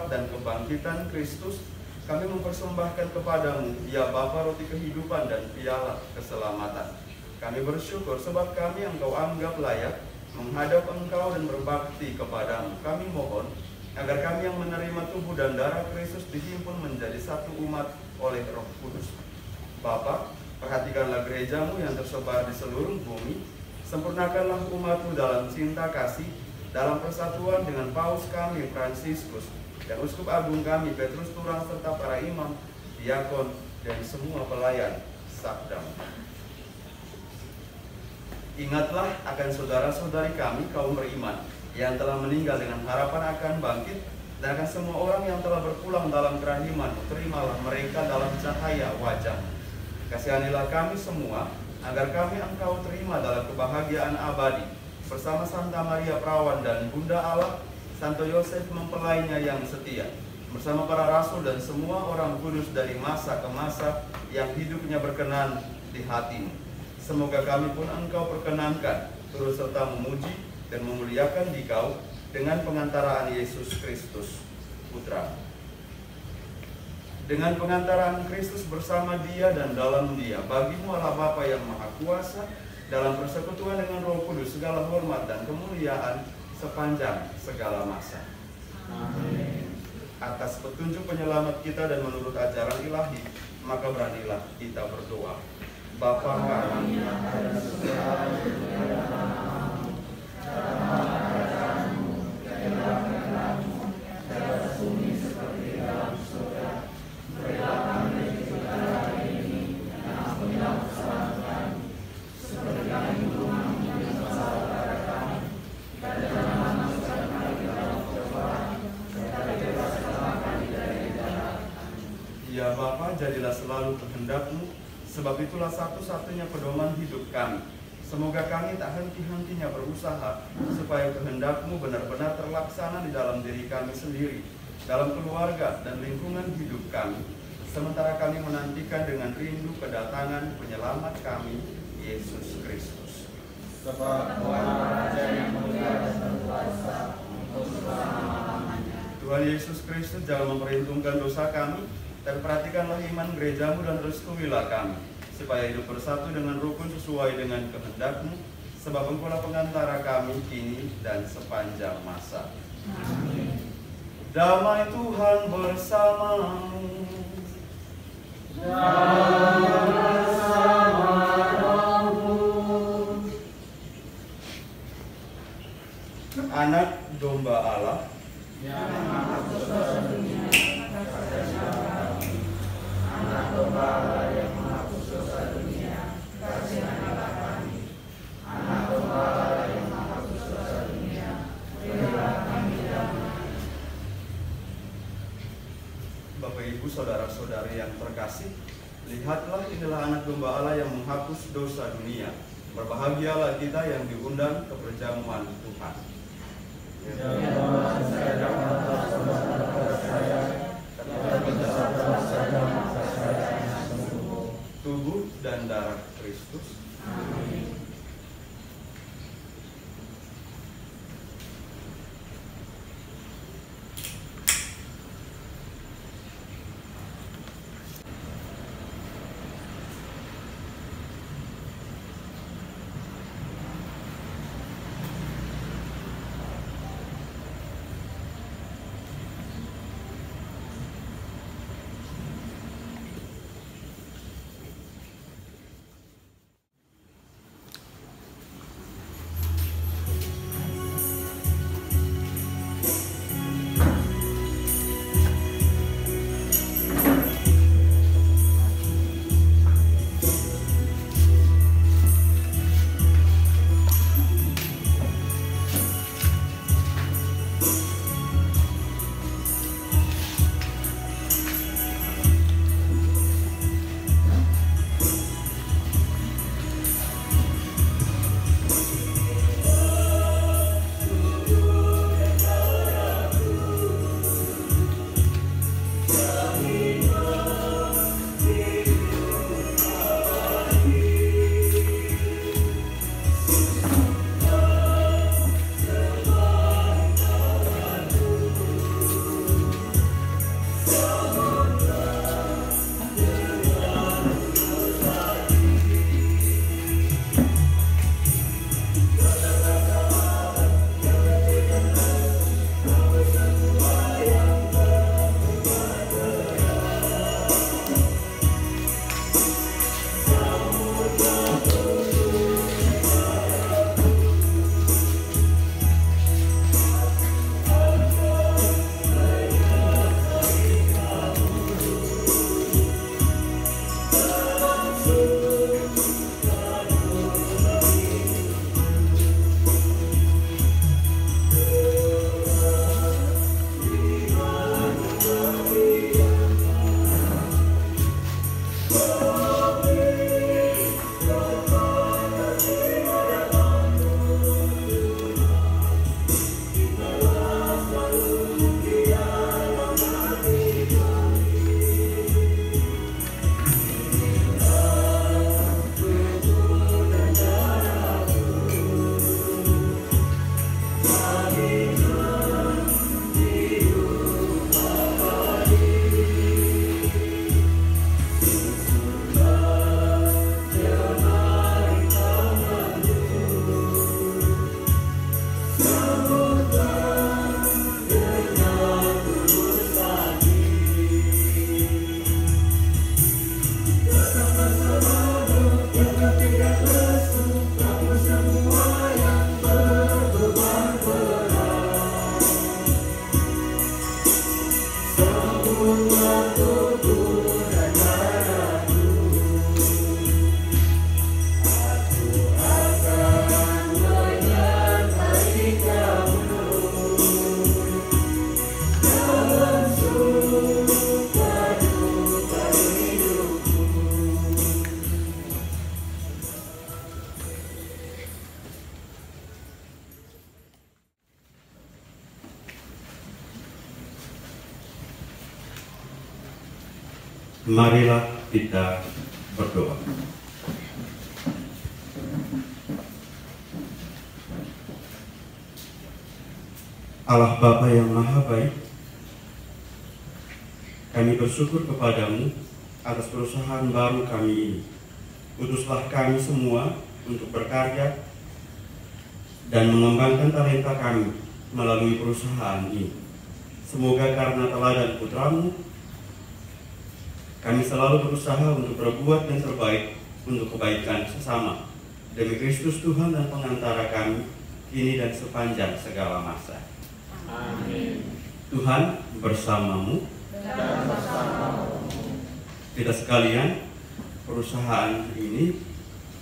dalam kebangkitan Kristus, kami mempersembahkan kepadamu, ya Bapa, roti kehidupan dan piala keselamatan. Kami bersyukur sebab kami Engkau anggap layak menghadap Engkau dan berbakti kepadamu. Kami mohon agar kami yang menerima tubuh dan darah Kristus dihimpun menjadi satu umat oleh Roh Kudus. Bapa, perhatikanlah gerejamu yang tersebar di seluruh bumi. Sempurnakanlah umat-Mu dalam cinta kasih, dalam persatuan dengan Paus kami Fransiskus dan Uskup Agung kami Petrus Turang, serta para imam, diakon, dan semua pelayan sabdamu. Ingatlah akan saudara-saudari kami kaum beriman yang telah meninggal dengan harapan akan bangkit, dan akan semua orang yang telah berpulang dalam kerahiman-Mu. Terimalah mereka dalam cahaya wajah-Mu. Kasihanilah kami semua, agar kami Engkau terima dalam kebahagiaan abadi, bersama Santa Maria Perawan dan Bunda Allah, Santo Yosef mempelainya yang setia, bersama para rasul dan semua orang kudus dari masa ke masa yang hidupnya berkenan di hati-Mu. Semoga kami pun Engkau perkenankan turut serta memuji dan memuliakan Dikau dengan pengantaraan Yesus Kristus, Putra. dengan pengantaran Kristus bersama Dia dan dalam Dia, bagimu Allah Bapa yang Maha Kuasa, dalam persekutuan dengan Roh Kudus, segala hormat dan kemuliaan sepanjang segala masa. Amin. Atas petunjuk penyelamat kita dan menurut ajaran ilahi, maka beranilah kita berdoa. Bapa kami yang ada di surga, ya Bapa, jadilah selalu kehendak-Mu, sebab itulah satu-satunya pedoman hidup kami. Semoga kami tak henti-hentinya berusaha, supaya kehendak-Mu benar-benar terlaksana di dalam diri kami sendiri, dalam keluarga dan lingkungan hidup kami, sementara kami menantikan dengan rindu kedatangan penyelamat kami, Yesus Kristus. Sebab Tuhan Raja yang mulia dan berkuasa untuk selama-lamanya. Tuhan Yesus Kristus, jangan memperhitungkan dosa kami, dan perhatikanlah iman gereja-Mu dan restuilah kami, supaya hidup bersatu dengan rukun sesuai dengan kehendak-Mu, sebab Engkaulah pengantara kami kini dan sepanjang masa. Amin. Damai Tuhan bersamamu. Dan bersama rohmu. Anak domba Allah Yang menghapus dosa dunia, Anak domba Allah yang menghapus dosa dunia, kasihanlah kami. Anak domba Allah yang menghapus dosa dunia, berilah kami damai. Bapak Ibu saudara-saudari yang terkasih, lihatlah inilah anak domba Allah yang menghapus dosa dunia. Berbahagialah kita yang diundang ke perjamuan Tuhan. Ya Tuhan, saya dapat saudara saya, tetapi tetaplah saja masa saya yang sembuh. Tubuh dan darah Kristus. Amin. Marilah kita berdoa. Allah Bapa yang Maha Baik, kami bersyukur kepadamu atas perusahaan baru kami ini. Utuslah kami semua untuk berkarya dan mengembangkan talenta kami melalui perusahaan ini. Semoga karena teladan Putramu, kami selalu berusaha untuk berbuat yang terbaik untuk kebaikan sesama. Demi Kristus Tuhan dan pengantara kami, kini dan sepanjang segala masa. Amin. Tuhan bersamamu. Dan bersamamu. Kita sekalian, perusahaan ini,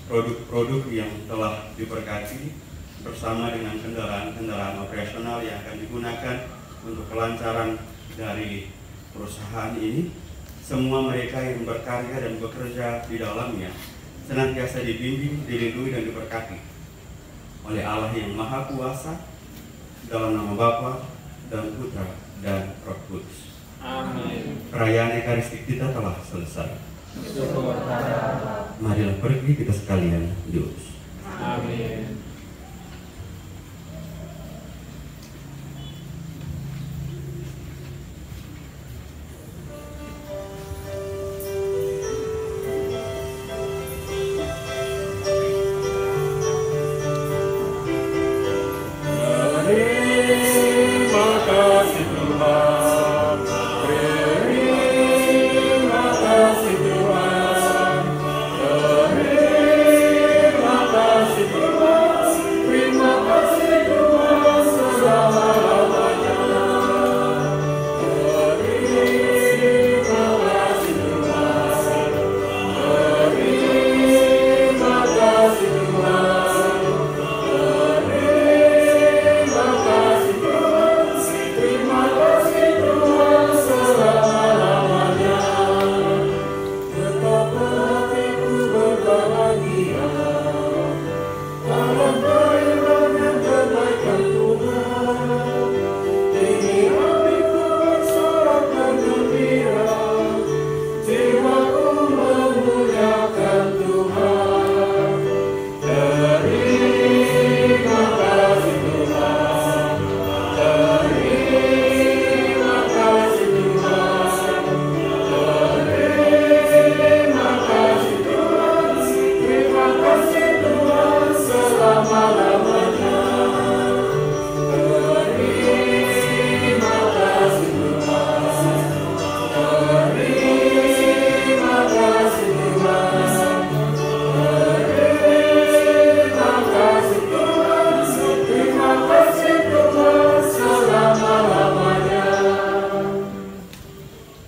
produk-produk yang telah diberkati bersama dengan kendaraan-kendaraan operasional yang akan digunakan untuk kelancaran dari perusahaan ini, semua mereka yang berkarya dan bekerja di dalamnya senantiasa dibimbing, dilindungi dan diberkati oleh Allah yang Maha Kuasa, dalam nama Bapa dan Putra dan Roh Kudus. Amin. Perayaan Ekaristik kita telah selesai. Syukur kepada Allah. Marilah pergi kita sekalian diurus. Amin.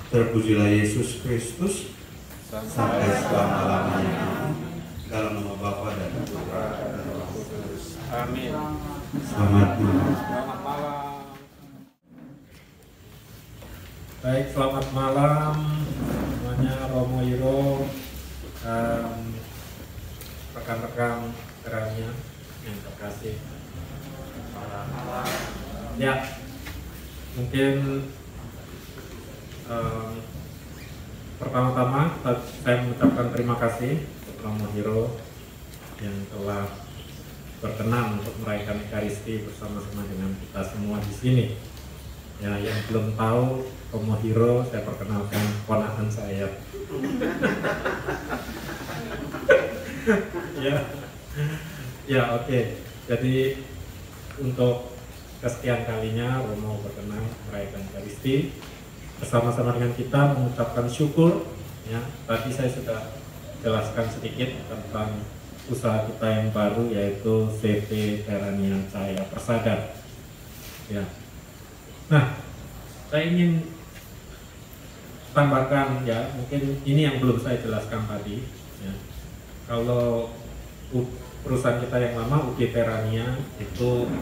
Terpujilah Yesus Kristus sampai selama-lamanya. Dalam nama Bapa dan Putra dan Roh Kudus. Amin. Selamat malam. Selamat malam. Baik, selamat malam semuanya, Romo Iro dan rekan-rekan geranya yang terkasih. Ya, mungkin pertama-tama saya mengucapkan terima kasih Romo Hiro yang telah berkenan untuk merayakan Ekaristi bersama-sama dengan kita semua di sini. Ya, yang belum tahu Romo Hiro, saya perkenalkan ponakan saya. Ya, oke. Jadi untuk kesekian kalinya Romo berkenan merayakan Ekaristi bersama-sama dengan kita, mengucapkan syukur. Ya, tadi saya sudah jelaskan sedikit tentang usaha kita yang baru, yaitu CV Terania Cahaya Persada. Ya. Nah, saya ingin tambahkan, ya, mungkin ini yang belum saya jelaskan tadi. Ya. Kalau perusahaan kita yang lama, UG Terania, itu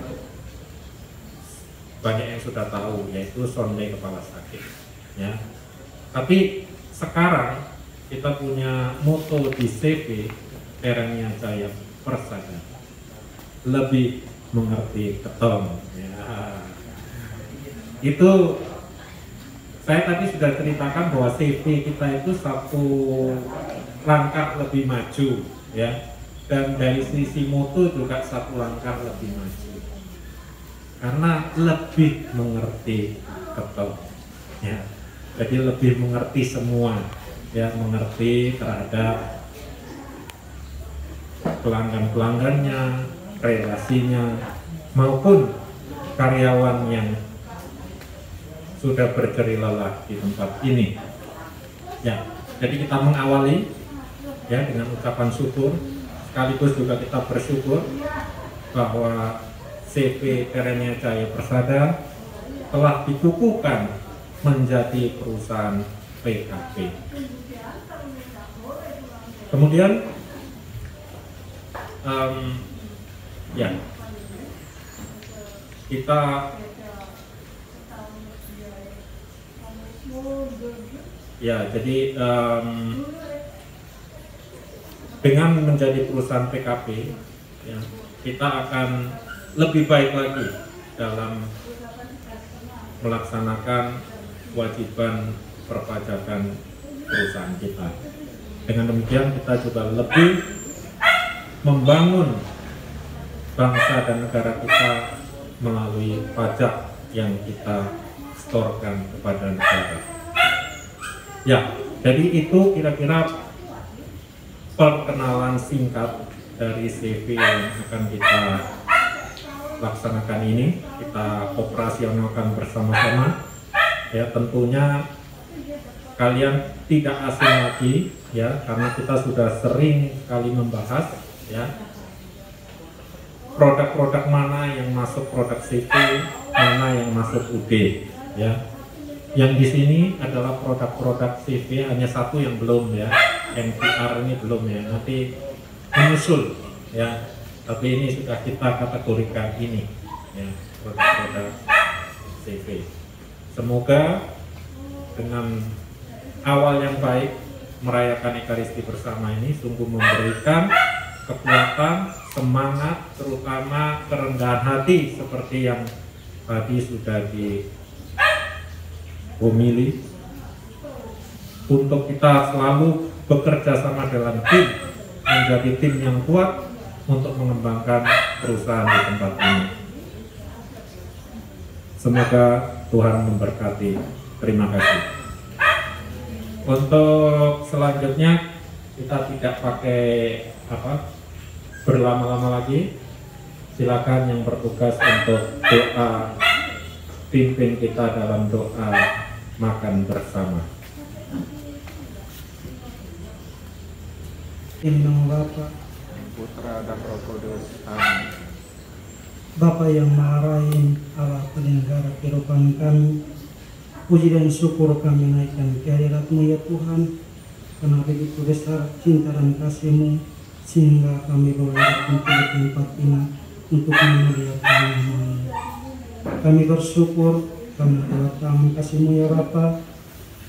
banyak yang sudah tahu, yaitu sonde kepala sakit. Ya, tapi sekarang kita punya moto di CV Terania Cahaya Persada, lebih mengerti ketong. Ya, itu Saya tadi sudah ceritakan bahwa CV kita itu satu langkah lebih maju, ya, dan dari sisi mutu juga satu langkah lebih maju, karena lebih mengerti ketok, ya, jadi lebih mengerti semua, ya, mengerti terhadap pelanggan-pelanggannya, relasinya, maupun karyawan yang sudah berjeri lelah di tempat ini. Ya, jadi kita mengawali, ya, dengan ucapan syukur, sekaligus juga kita bersyukur bahwa CV Terenia Jaya Persada telah dikukuhkan menjadi perusahaan PKP. Kemudian ya, kita ya, jadi dengan menjadi perusahaan PKP, ya, kita akan lebih baik lagi dalam melaksanakan kewajiban perpajakan perusahaan kita. Dengan demikian kita juga lebih membangun bangsa dan negara kita melalui pajak yang kita setorkan kepada negara. Ya, jadi itu kira-kira perkenalan singkat dari CV yang akan kita laksanakan ini, kita operasionalkan bersama-sama. Ya, tentunya kalian tidak asing lagi, ya, karena kita sudah sering sekali membahas, ya, produk-produk mana yang masuk produk CV, mana yang masuk UD, ya. Yang di sini adalah produk-produk CV, hanya satu yang belum, ya, NPR ini belum, ya, nanti menyusul, ya, tapi ini sudah kita kategorikan ini, ya, produk-produk CV. Semoga dengan awal yang baik merayakan Ekaristi bersama ini sungguh memberikan kekuatan, semangat, terutama kerendahan hati seperti yang tadi sudah dihomili, untuk kita selalu bekerja sama dalam tim, menjadi tim yang kuat untuk mengembangkan perusahaan di tempat ini. Semoga Tuhan memberkati. Terima kasih. Untuk selanjutnya kita tidak pakai berlama-lama lagi. Silakan yang bertugas untuk doa, pimpin kita dalam doa makan bersama. Ini nama Bapa, Putra dan Roh Kudus. Amin. Bapa yang Maha Rahim, Allah penyelenggara kehidupan kami, puji dan syukur kami naikkan ke hadirat-Mu ya Tuhan, karena begitu besar cinta dan kasih-Mu sehingga kami boleh berkumpul di tempat ini untuk memuliakan nama-Mu. Kami bersyukur karena kedatangan kasih-Mu ya Bapa.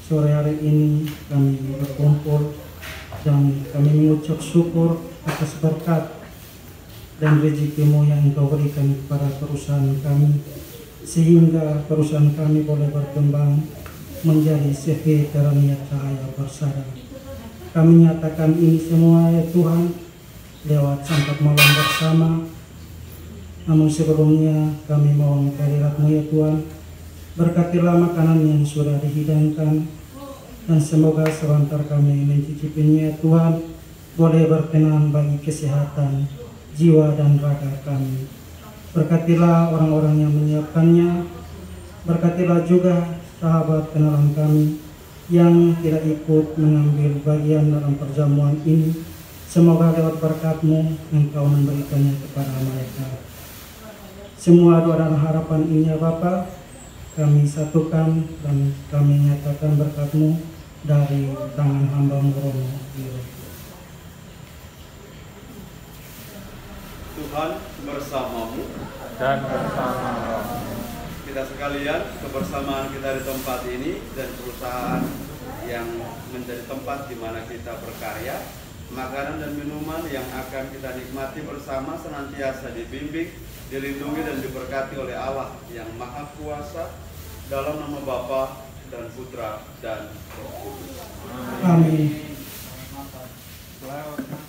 Sore hari ini kami berkumpul dan kami mengucap syukur atas berkat dan rezeki-Mu yang Engkau berikan kepada perusahaan kami, sehingga perusahaan kami boleh berkembang menjadi CV Terenia Jaya Persada. Kami nyatakan ini semua ya Tuhan lewat santap malam bersama. Namun sebelumnya kami mohon kehadirat-Mu ya Tuhan, berkatilah makanan yang sudah dihidangkan, dan semoga sebentar kami mencicipinya ya Tuhan boleh berkenan bagi kesehatan jiwa dan raga kami. Berkatilah orang-orang yang menyiapkannya, berkatilah juga sahabat kenalan kami yang tidak ikut mengambil bagian dalam perjamuan ini. Semoga lewat berkat-Mu Engkau memberikannya kepada mereka. Semua doa dan harapan ini ya Bapa, kami satukan dan kami nyatakan berkat-Mu dari tangan hamba-Mu Romo. Tuhan bersamamu Dan bersama Roh. kita sekalian, kebersamaan kita di tempat ini dan perusahaan yang menjadi tempat di mana kita berkarya, makanan dan minuman yang akan kita nikmati bersama senantiasa dibimbing, dilindungi dan diberkati oleh Allah yang Maha Kuasa, dalam nama Bapa dan Putra dan Roh Kudus. Amin. Selamat